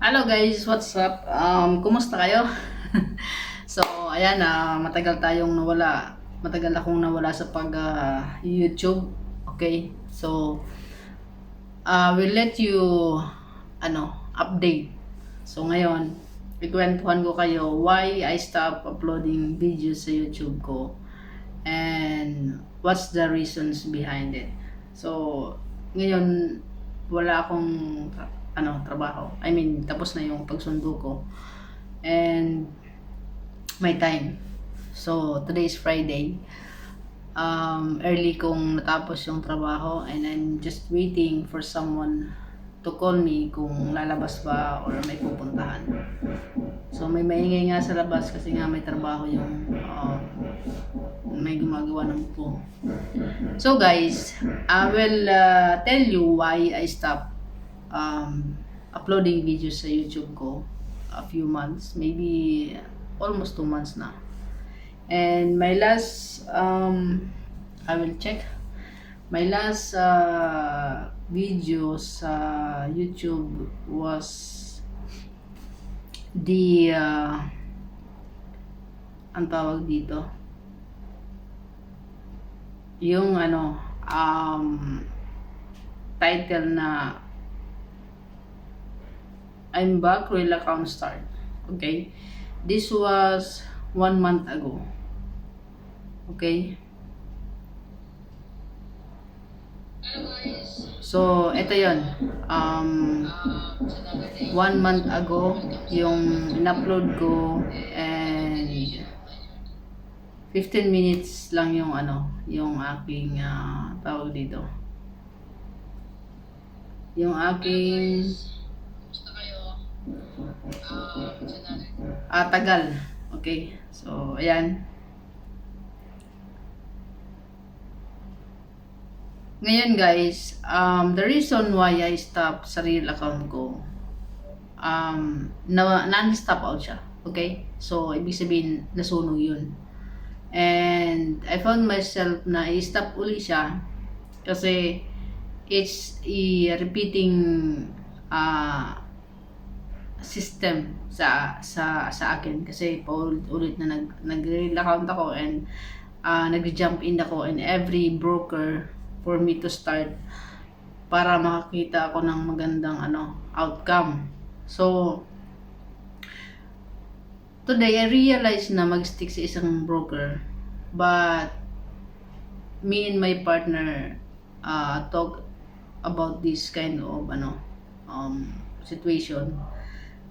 Hello guys, what's up? Kumusta kayo? So, ayan, matagal tayong nawala. Matagal akong nawala sa pag YouTube. Okay? So, we'll let you update. So, ngayon, ikwentuhan ko kayo why I stop uploading videos sa YouTube ko and what's the reasons behind it. So, ngayon wala akong trabaho. I mean, tapos na yung pagsundo ko. And my time. So, today is Friday. Early kong natapos yung trabaho and I'm just waiting for someone to call me kung lalabas ba or may pupuntahan. So, may maingay nga sa labas kasi nga may trabaho yung may gumagawa ng po. So guys, I will tell you why I stopped uploading videos sa YouTube ko a few months, maybe almost 2 months na. And my last I will check my last video sa YouTube was the ang tawag dito yung title na I'm back, real account start. Okay, this was 1 month ago. Okay, so ito yon 1 month ago yung in-upload ko and 15 minutes lang yung yung aking tawag dito. Yung aking tagal. Okay. So, ayan. Ngayon guys, the reason why I stopped sa real account ko, non-stop out siya. Okay? So, ibig sabihin, nasunog yun. And I found myself na i-stop uli siya kasi it's a repeating system sa akin kasi paulit na nag-real account ako and nag-jump in ako in every broker for me to start para makakita ako ng magandang outcome. So today I realized na mag-stick sa isang broker, but me and my partner talk about this kind of situation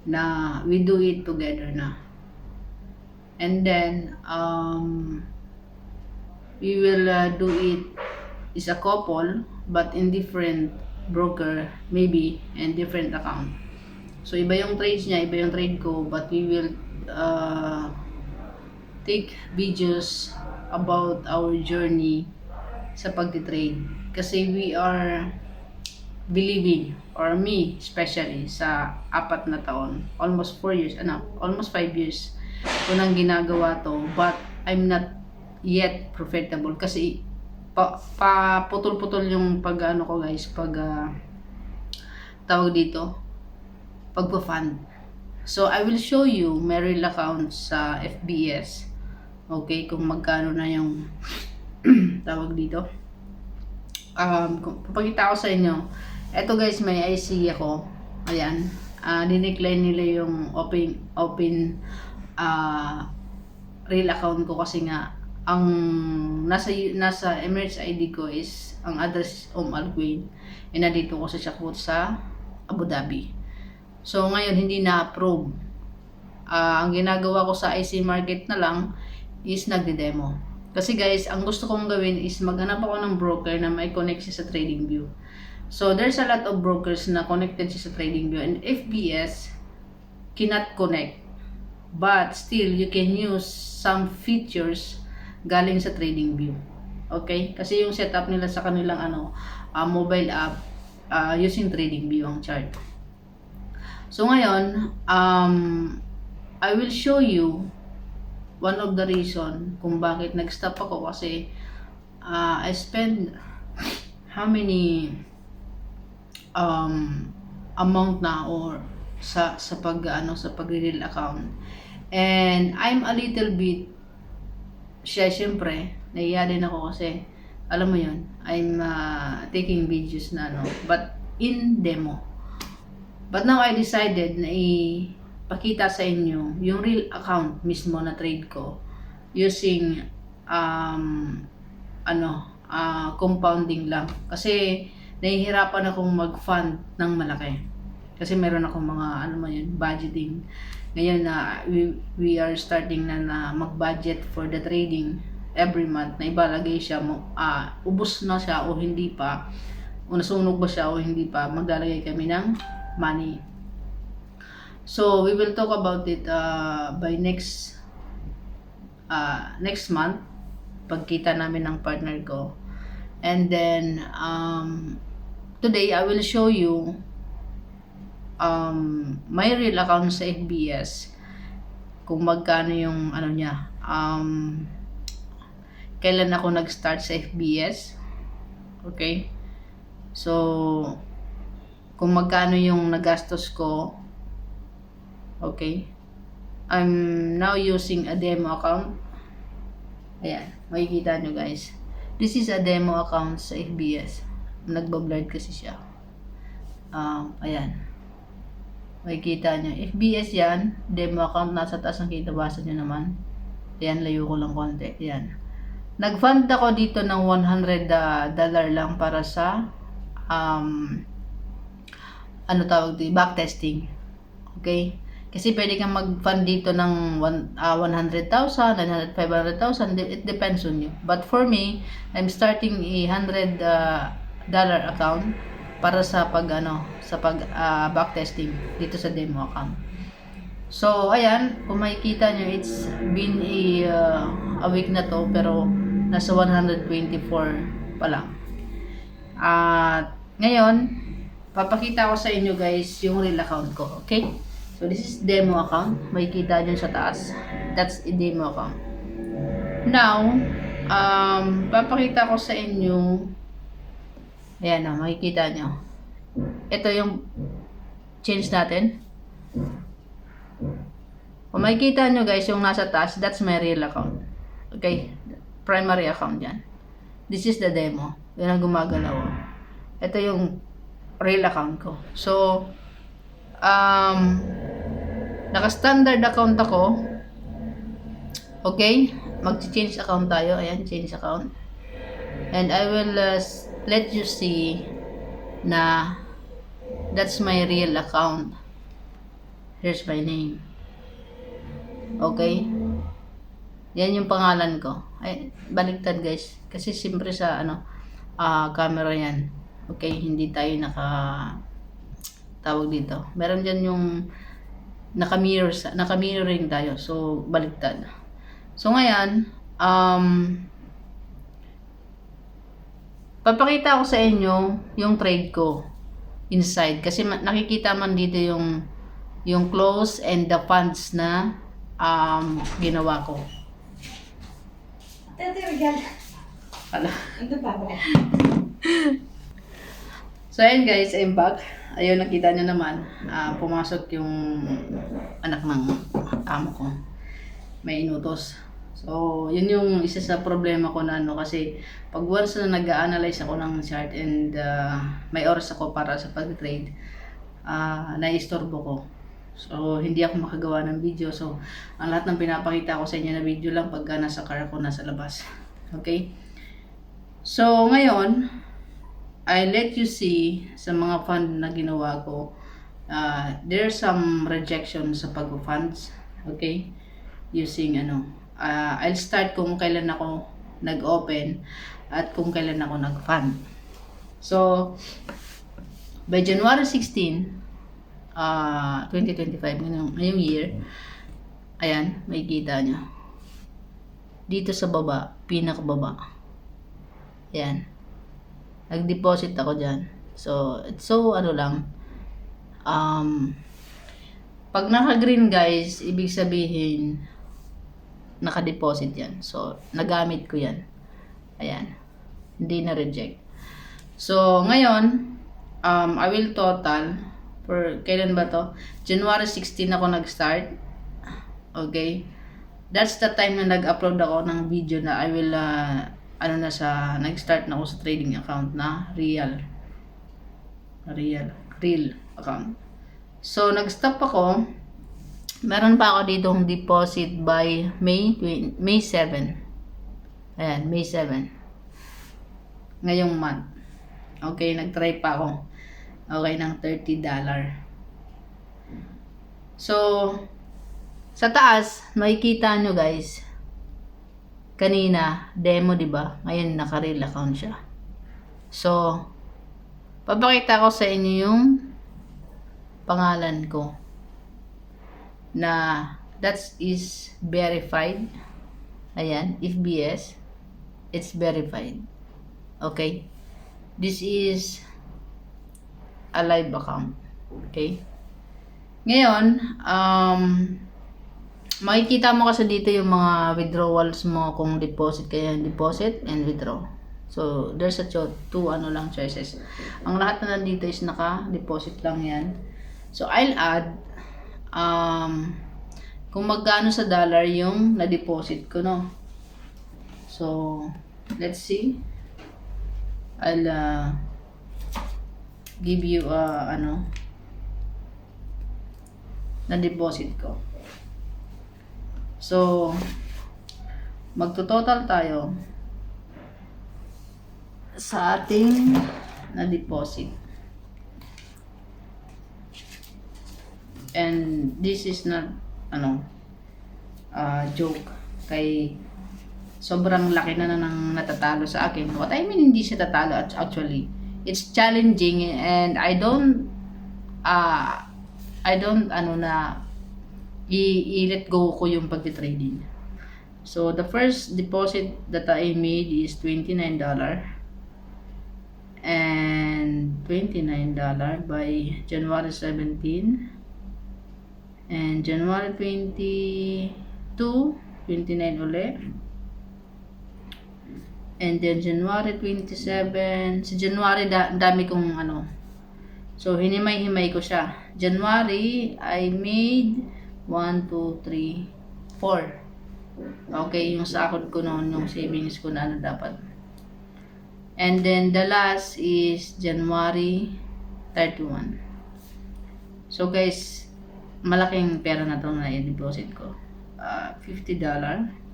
na we do it together na. And then we will do it is a couple but in different broker maybe and different account. So iba yung trades niya, iba yung trade ko, but we will take videos about our journey sa pagtitrade kasi we are believing, or me especially, sa 4 na taon, almost 4 years, almost 5 years ko nang ginagawa to, but I'm not yet profitable kasi putol-putol yung pag ko guys, pag tawag dito, pagpa-fund. So I will show you my real account sa FBS. Okay, kung magkano na yung tawag dito. Papakita ko sa inyo. Eto guys, may IC ako. Ayan. Dinecline nila yung open real account ko kasi nga ang nasa Emirates ID ko is ang address Al Quwain. E nandito ko sa Shakot sa Abu Dhabi. So ngayon hindi na-approve. Ang ginagawa ko sa IC market na lang is nagde-demo. Kasi guys, ang gusto kong gawin is maghanap ako ng broker na may connect siya sa TradingView. So there's a lot of brokers na connected siya sa TradingView, and FBS cannot connect. But still you can use some features galing sa TradingView. Okay? Kasi yung setup nila sa kanilang mobile app using TradingView ang chart. So ngayon, I will show you one of the reason kung bakit nag-stop ako kasi I spend how many amount na or sa pag-real account. And I'm a little bit, syempre, nahiya din ako kasi, alam mo yun, I'm taking videos na but in demo. But now I decided na ipakita sa inyo yung real account mismo na trade ko using compounding lang. Kasi nahihirapan akong mag-fund ng malaki. Kasi meron akong mga budgeting. Ngayon na we are starting na mag-budget for the trading every month na ibalagay siya ubos na siya o hindi pa, o nasunog ba siya o hindi pa, maglalagay kami ng money. So we will talk about it by next month, pagkita namin ng partner ko. And then today I will show you my real account sa FBS, kung magkano yung niya, kailan ako nag-start sa FBS. Okay, so kung magkano yung nagastos ko. Okay, I'm now using a demo account. Ayan, makikita nyo guys, this is a demo account sa FBS. Nagbablurred kasi siya. Ayan, makikita nyo, FBS yan, demo account, nasa taas ng kita, basa nyo naman. Ayan, layo ko lang konti. Ayan, nag-fund ako dito ng $100 lang para sa backtesting. Okay, kasi pwede kang mag-fund dito ng 100,000, 900,000, 500,000, it depends on you. But for me, I'm starting a $100 account para sa backtesting dito sa demo account. So ayan, kung makikita nyo, it's been a week na to, pero nasa 124 pa lang. At ngayon, papakita ko sa inyo guys yung real account ko. Okay, so this is demo account, makikita nyo sa taas, that's a demo account. Now papakita ko sa inyo. Ayan o, makikita nyo. Ito yung change natin. Kung makikita nyo guys, yung nasa taas, that's my real account. Okay, primary account yan. This is the demo. Yan ang gumagalaw. Ito yung real account ko. So, naka-standard account ako. Okay, mag-change account tayo. Ayan, change account. And I will let you see na that's my real account. Here's my name. Okay, yan yung pangalan ko. Ay, baliktad guys, kasi siyempre sa camera yan. Okay, hindi tayo tawag dito. Meron dyan yung naka-mirroring tayo, so baliktad. So ngayon, papakita ko sa inyo yung trade ko inside, kasi nakikita man dito yung close and the funds na ginawa ko. Hala. So ayan guys, I'm back. Ayun, nakita nyo naman, pumasok yung anak ng amo ko. May inutos. So, yun yung isa sa problema ko na kasi pag once na nag-a-analyze ako ng chart and may oras ako para sa pag-trade, naistorbo ko. So, hindi ako makagawa ng video. So, ang lahat ng pinapakita ko sa inyo na video lang pag nasa car ako, nasa labas. Okay? So, ngayon, I let you see sa mga fund na ginawa ko. There's some rejection sa pag-funds. Okay? Using I'll start kung kailan ako nag-open at kung kailan ako nag-fund. So, by January 16, 2025, ngayong year, ayan, makikita nyo. Dito sa baba, pinakababa. Ayan. Nag-deposit ako dyan. So, lang. Pag naka-green guys, ibig sabihin, naka-deposit yan. So, nagamit ko yan. Ayan. Hindi na-reject. So, ngayon, I will total Kailan ba to? January 16 ako nag-start. Okay? That's the time na nag-upload ako ng video na I will, nag-start na ako sa trading account na real account. So, nag-stop ako. Meron pa ako ditong deposit by May 7. Ayan, May 7. Ngayong month. Okay, nag-try pa ako. Okay, ng $30. So, sa taas, makikita nyo guys, kanina, demo, diba? Ngayon, naka-real account siya. So, papakita ko sa inyo yung pangalan ko na that is verified. Ayan, FBS, it's verified. Okay? This is a live account. Okay? Ngayon, makikita mo kasi dito yung mga withdrawals mo kung deposit kaya deposit and withdraw. So, there's a two choices. Ang lahat na nandito is naka-deposit lang yan. So, I'll add kung magkano sa dollar yung na-deposit ko, no? So, let's see. I'll give you na-deposit ko. So, magto-total tayo sa ating na-deposit. And this is not joke. Kay sobrang laki na nang natatalo sa akin. What I mean, hindi siya tatalo actually. It's challenging and I don't i-let go ko yung pag-trading. So the first deposit that I made is $29 and $29 by January 17 and January 22 $29 ulit. And then January 27, sa January dami kong So hinimay-himay ko siya. January I made 1, 2, 3, 4. Okay, yung sahod ko noon, yung savings ko na dapat. And then the last is January 31. So guys, malaking pera na to na i-deposit ko. $50.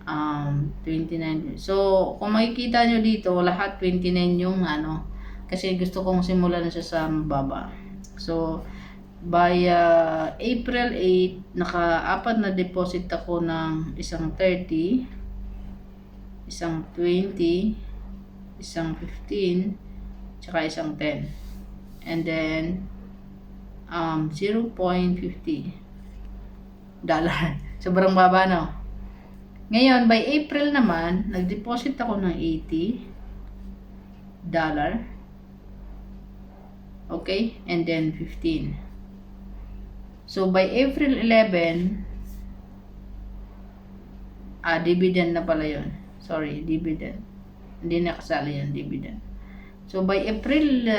29. So, kung makikita nyo dito, lahat 29 yung kasi gusto kong simulan siya sa mababa. So, by April 8, naka-apat na deposit ako ng isang 30, isang 20, isang 15, tsaka isang 10. And then, $0.50. Sobrang baba, no? Ngayon, by April naman, nag-deposit ako ng $80. Okay? And then 15. So, by April 11, dividend na pala yun. Sorry, dividend. Hindi nakasali yun, dividend. So, by April,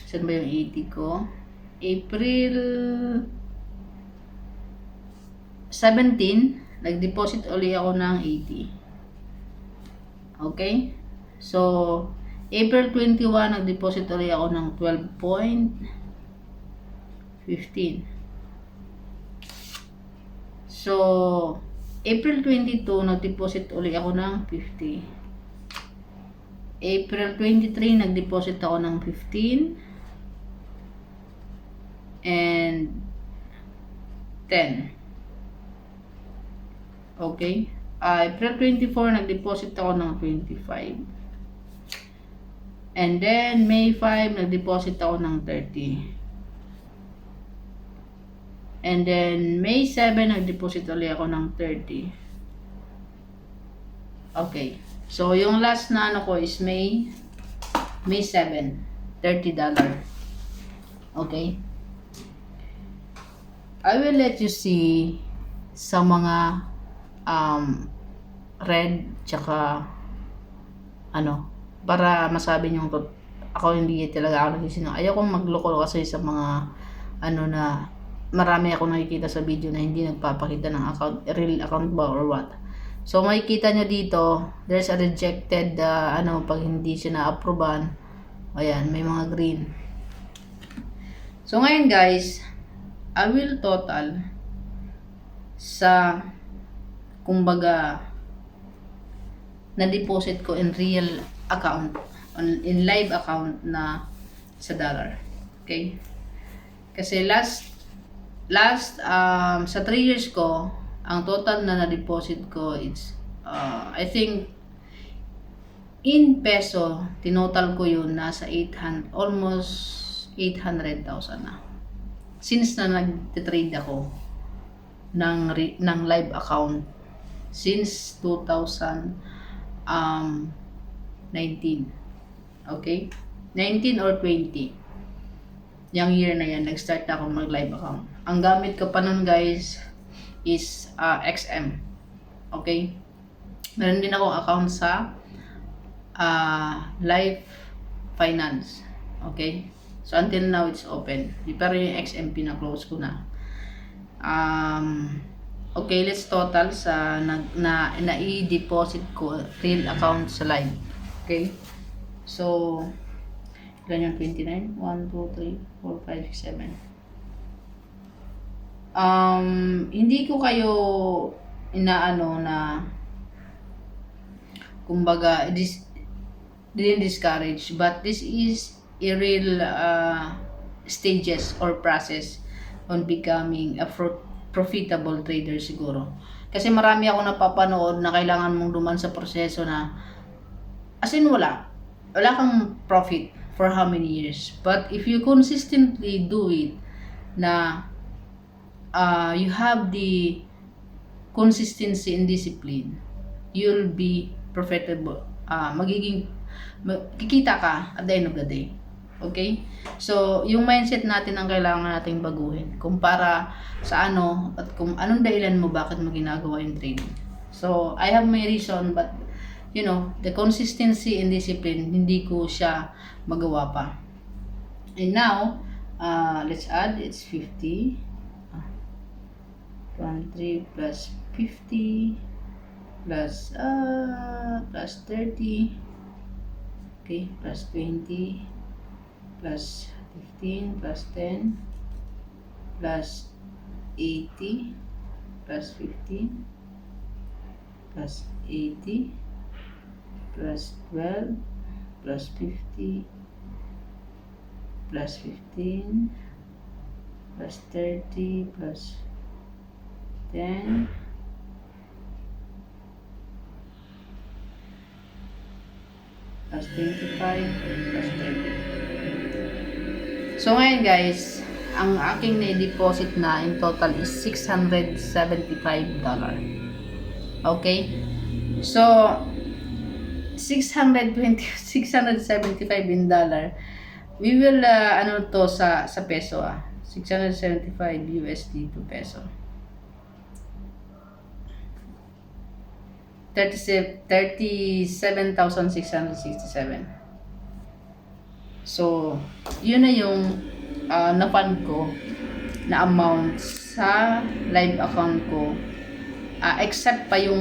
saan ba yung 80 ko? April 17, nag-deposit uli ako ng 80. Okay? So, April 21, nag-deposit uli ako ng 12.15. So, April 22, nag-deposit uli ako ng 50. April 23, nag-deposit ako ng 15. And 10. Okay? April 24, nag-deposit ako ng 25. And then, May 5, nag-deposit ako ng 30. And then, May 7, nag-deposit ulit ako ng 30. Okay. So, yung last na ko is May 7, $30. Okay? I will let you see sa mga red tsaka para masabi nyo ako hindi talaga ako nagsisinungaling. Ayaw kong magloko kasi sa mga ano na marami akong nakikita sa video na hindi nagpapakita ng account, real account ba or what. So makikita nyo dito, there's a rejected pag hindi siya na-approvean. Ayan, may mga green. So ngayon guys, I will total sa kumbaga na-deposit ko in real account, in live account na sa dollar. Okay? Kasi last sa 3 years ko, ang total na na-deposit ko is I think in peso, tinotal ko yun nasa 800, almost 800,000 na. Since na nag-trade ako ng live account since 2019. Okay? 19 or 20. Yung year na yan, nag-start ako mag-live account. Ang gamit ko pa nun guys is XM. Okay? Meron din ako account sa Life Finance. Okay? So until now it's open. Pero yung XM pina-close ko na. Okay, let's total sa na i-deposit ko real account sa Live. Okay? So ilan yung 29? 1, 2, 3, 4, 5, 6, 7. Hindi ko kayo inaano na kumbaga didn't discourage, but this is a real stages or process on becoming a profitable trader siguro. Kasi marami ako napapanood na kailangan mong duman sa proseso na as in wala kang profit for how many years. But if you consistently do it na you have the consistency and discipline, you'll be profitable. Kikita ka at the end of the day. Okay? So, yung mindset natin ang kailangan nating baguhin. Kumpara sa at kung anong dahilan mo bakit mo ginagawa yung trading. So, I have my reason, but the consistency and discipline, hindi ko siya magawa pa. And now, let's add, it's 50. 23 plus 50 plus 30. Okay, plus 20 plus 15 plus 10 plus 80 plus 15 plus 80 plus 12 plus 50 plus 15 plus 30 plus 10 plus 25 plus 30. So ngayon guys, ang aking na-deposit na in total is $675. Okay? So $675 in dollar. We will to sa peso 675 USD to peso. 37,667. So, yun na yung na-fund ko na amount sa live account ko. Except pa yung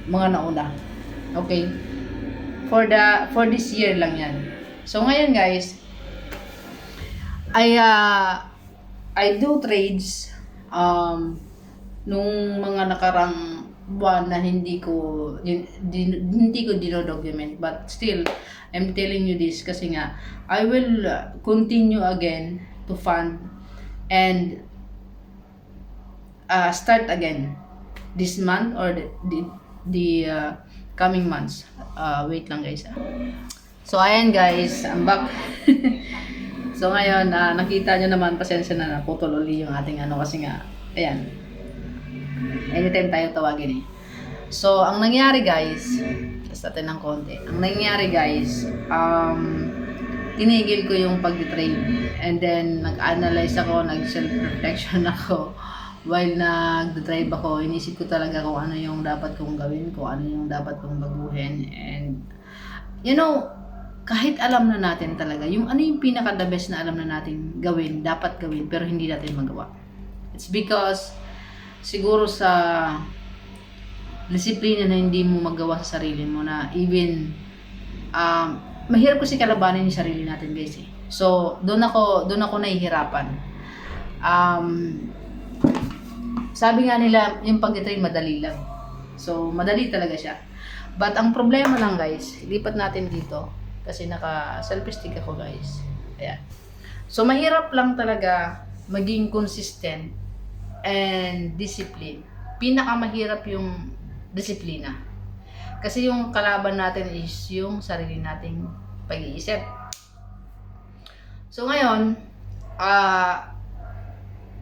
mga nauna. Okay? For this year lang yan. So, ngayon guys, I do trades nung mga nakarang buwan na hindi ko dino-document, but still I'm telling you this kasi nga I will continue again to fund and start again this month or the coming months. Wait lang guys. So ayan guys, I'm back. So ngayon nakita nyo naman, pasensya na naputol uli yung ating kasi nga ayan, anytime tayo tawagin So, ang nangyari guys, just natin ng konti. Ang nangyari guys, tinigil ko yung pag-trade. And then, nag-analyze ako, nag-self-reflection ako. While nag-drive ako, inisip ko talaga kung ano yung dapat kong gawin, kung ano yung dapat kong baguhin. And, kahit alam na natin talaga, yung ano yung pinaka the best na alam na natin gawin, dapat gawin, pero hindi natin magawa. It's because, siguro sa disiplina na hindi mo magawa sa sarili mo na even, mahirap kasi kalabanin yung sarili natin guys eh. So, doon ako nahihirapan. Sabi nga nila, yung pag-train madali lang. So, madali talaga siya. But ang problema lang guys, lipat natin dito. Kasi naka-selfie stick ako guys. Ayan. So, mahirap lang talaga maging consistent and discipline. Pinakamahirap yung disiplina. Kasi yung kalaban natin is yung sarili nating pag-iisip. So, ngayon,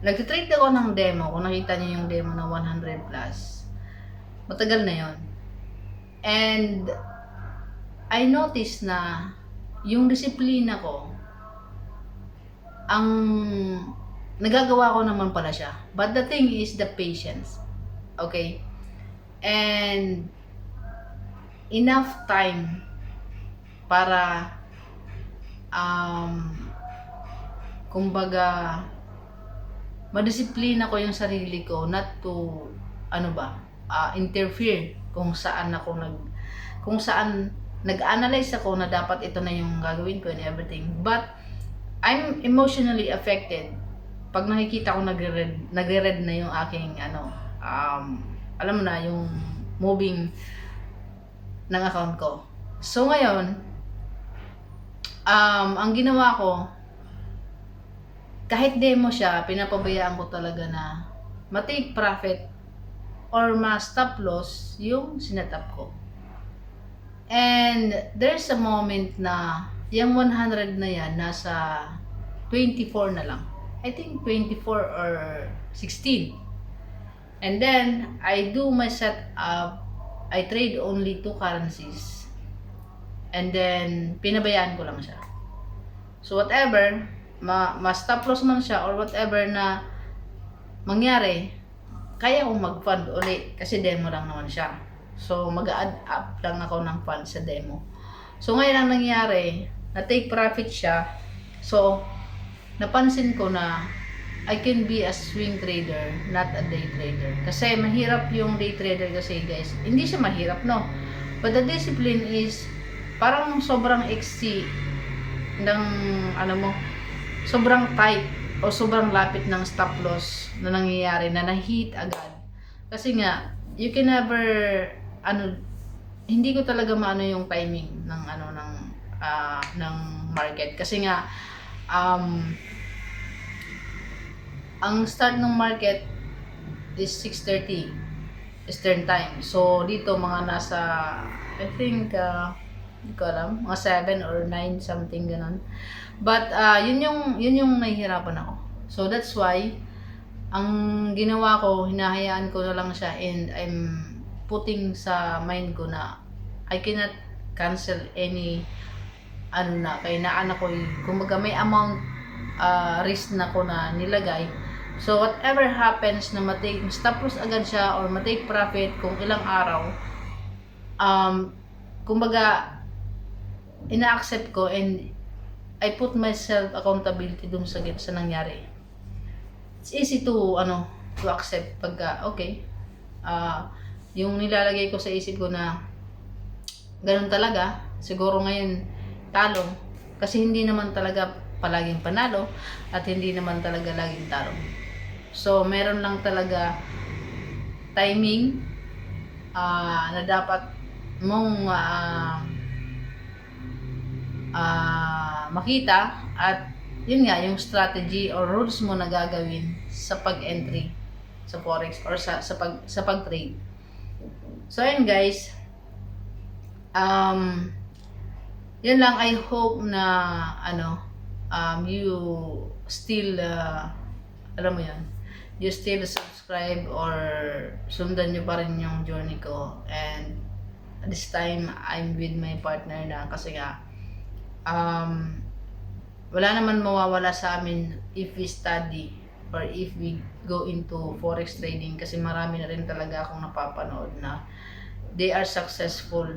nag-trade ako ng demo. Kung nakita niyo yung demo na 100 plus, matagal na yon. And I noticed na yung disiplina ko, ang nagagawa ko naman pala siya. But the thing is the patience. Okay? And enough time para kumbaga madisiplina ko yung sarili ko not to interfere kung saan nag-analyze ako na dapat ito na yung gagawin ko and everything. But I'm emotionally affected pag nakikita ko nagre-red na yung aking alam mo na yung moving ng account ko. So ngayon, ang ginawa ko, kahit demo siya, pinapabayaan ko talaga na ma-take profit or ma-stop loss yung sinetap ko. And there's a moment na yung 100 na yan, nasa 24 na lang. I think 24 or 16. And then, I do my setup. I trade only 2 currencies. And then, pinabayaan ko lang siya. So, whatever, ma-stop loss man siya or whatever na mangyari, kaya kong mag-fund uli kasi demo lang naman siya. So, mag-add up lang ako ng fund sa demo. So, ngayon ang nangyari, na-take profit siya. So, napansin ko na I can be a swing trader, not a day trader. Kasi mahirap yung day trader kasi guys. Hindi siya mahirap, no? But the discipline is parang sobrang XC ng sobrang tight o sobrang lapit ng stop loss na nangyayari na na-hit agad. Kasi nga, you can never hindi ko talaga maano yung timing ng ng market kasi nga ang start ng market is 6:30 Eastern time. So dito mga nasa I think hindi ko alam, mga 7 or 9 something ganun. But yun yung nahihirapan ako. So that's why ang ginawa ko, hinahayaan ko na lang siya and I'm putting sa mind ko na I cannot cancel any kailangan ako kumbaga may amount risk na ko na nilagay. So whatever happens na matake stop loss agad siya or matake profit kung ilang araw, kumbaga ina-accept ko and I put myself accountability dun sa nangyari. It's easy to accept pagka okay. Yung nilalagay ko sa isip ko na ganun talaga, siguro ngayon talo kasi hindi naman talaga palaging panalo at hindi naman talaga laging talo. So meron lang talaga timing na dapat mong makita at yun nga yung strategy or rules mo na gagawin sa pag-entry sa forex or sa pag-trade. So ayun guys, yun lang. I hope na you still alam mo yan, you still subscribe or sundan nyo pa rin yung journey ko. And this time I'm with my partner na kasi nga wala naman mawawala sa amin if we study or if we go into forex trading kasi marami na rin talaga akong napapanood na they are successful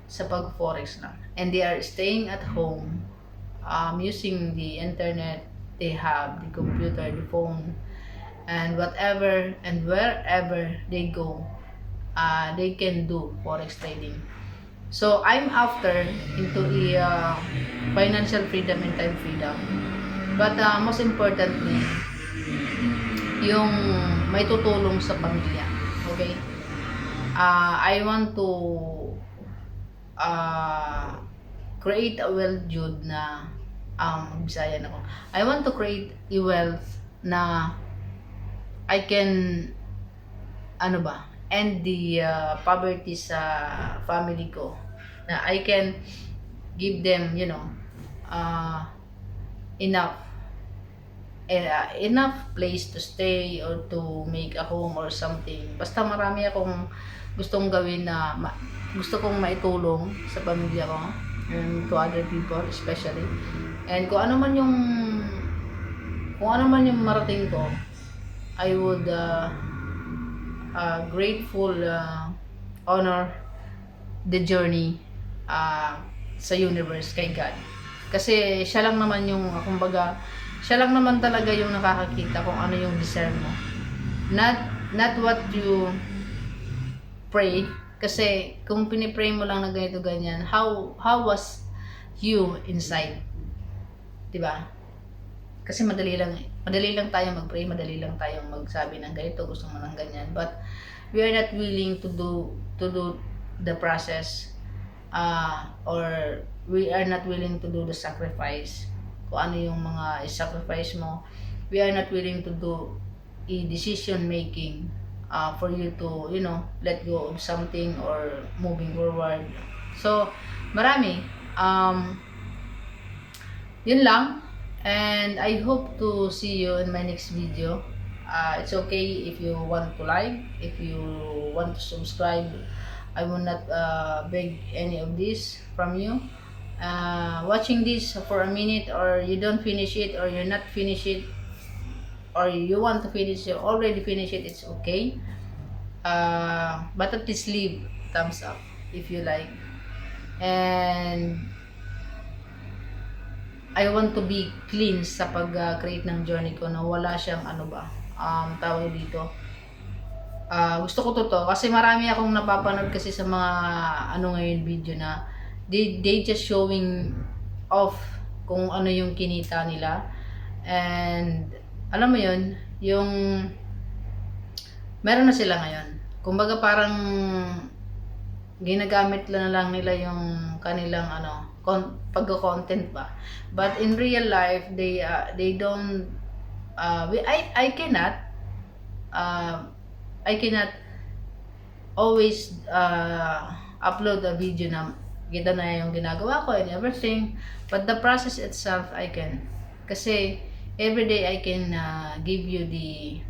sa pag-forex lang. And they are staying at home, using the internet, they have the computer, the phone, and whatever and wherever they go, they can do forex trading. So I'm after into financial freedom and time freedom. But most importantly, yung may tutulong sa pamilya. Okay? I want to create a wealth, Jude, na Bisaya na ko. I want to create a wealth na I can end the poverty sa family ko, na I can give them enough place to stay or to make a home or something. Basta marami akong gustong gawin na gusto kong maitulong sa pamilya ko and to other people especially. And kung ano man yung marating ko, I would grateful honor the journey sa universe, kay God. Kasi siya lang naman yung, kumbaga, siya lang naman talaga yung nakakakita kung ano yung deserve mo. Not what you pray. Kasi kung pinipray mo lang na ganito ganyan, how was you inside? Diba? Kasi madali lang tayo mag-pray, madali lang tayong magsabi ng ganito, gusto mo ng ganyan. But we are not willing to do the process, or we are not willing to do the sacrifice. Kung ano yung mga sacrifice mo, we are not willing to do a decision making for you to, let go of something or moving forward. So, marami. Yun lang. And I hope to see you in my next video. It's okay if you want to like, if you want to subscribe. I will not beg any of this from you. Watching this for a minute, or you don't finish it, or you're not finish it, or you want to finish it, already finish it, it's okay. But at least leave thumbs up if you like. And I want to be clean sa pag-create ng journey ko, na wala siyang tawag dito. Gusto ko to kasi marami akong napapanood kasi sa mga ngayon video na they just showing off kung ano yung kinita nila. And alam mo yun, yung meron na sila ngayon. Kumbaga parang ginagamit lang nila yung kanilang pagko-content ba. But in real life, they don't I cannot always upload a video na gito na yung ginagawa ko and everything, but the process itself I can, kasi everyday I can give you the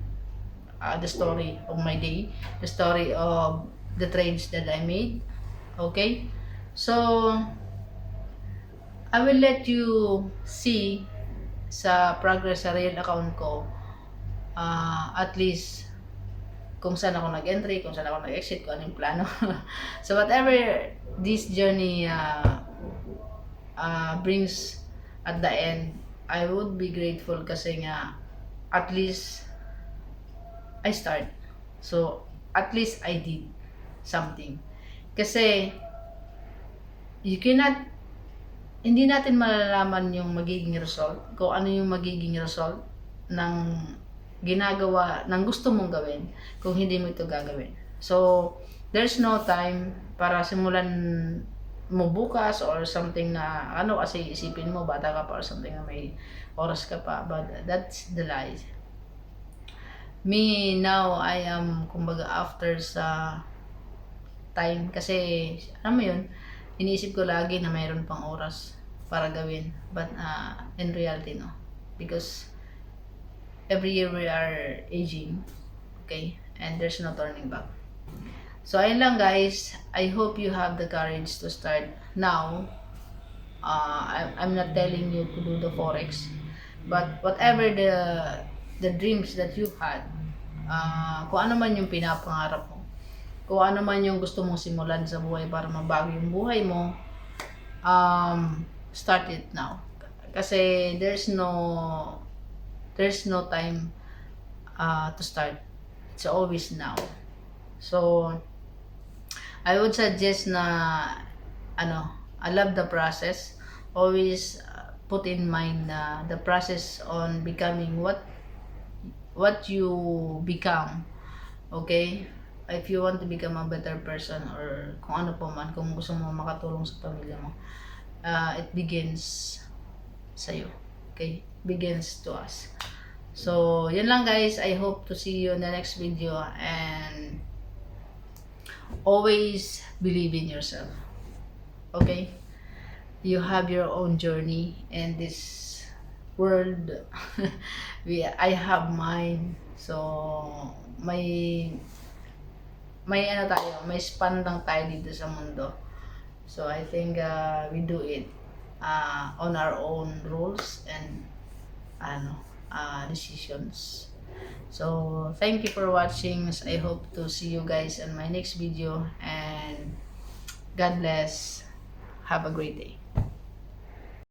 story of my day, the story of the trades that I made. Okay, so I will let you see sa progress sa real account ko, at least kung saan ako nag-entry, kung saan ako nag-exit, kung anong plano. So whatever this journey brings at the end, I would be grateful kasi nga at least I start. So at least I did something. Kasi hindi natin malalaman yung magiging result, kung ano yung magiging result ng ginagawa, ng gusto mong gawin, kung hindi mo ito gagawin. So, there's no time para simulan mo bukas or something na, kasi isipin mo, bata ka pa or something na may oras ka pa. But that's the lie. Me, now, I am, kumbaga, after sa time. Kasi, alam mo yun, iniisip ko lagi na mayroon pang oras para gawin. But in reality, no. Because every year we are aging. Okay? And there's no turning back. So, ayun lang guys. I hope you have the courage to start now. I'm not telling you to do the forex. But whatever the dreams that you had, kung ano man yung pinapangarap mo, kung ano man yung gusto mong simulan sa buhay para mabago yung buhay mo, start it now. Kasi there's no time to start. It's always now. So, I would suggest na, I love the process. Always put in mind na the process on becoming what you become. Okay? If you want to become a better person or kung ano pa man, kung gusto mo makatulong sa pamilya mo, it begins sa'yo. Okay? Begins to us. So, yun lang guys. I hope to see you in the next video and always believe in yourself. Okay? You have your own journey in this world. I have mine. So, may span lang tayo dito sa mundo. So, I think we do it on our own rules and decisions. So, thank you for watching. I hope to see you guys in my next video and God bless. Have a great day.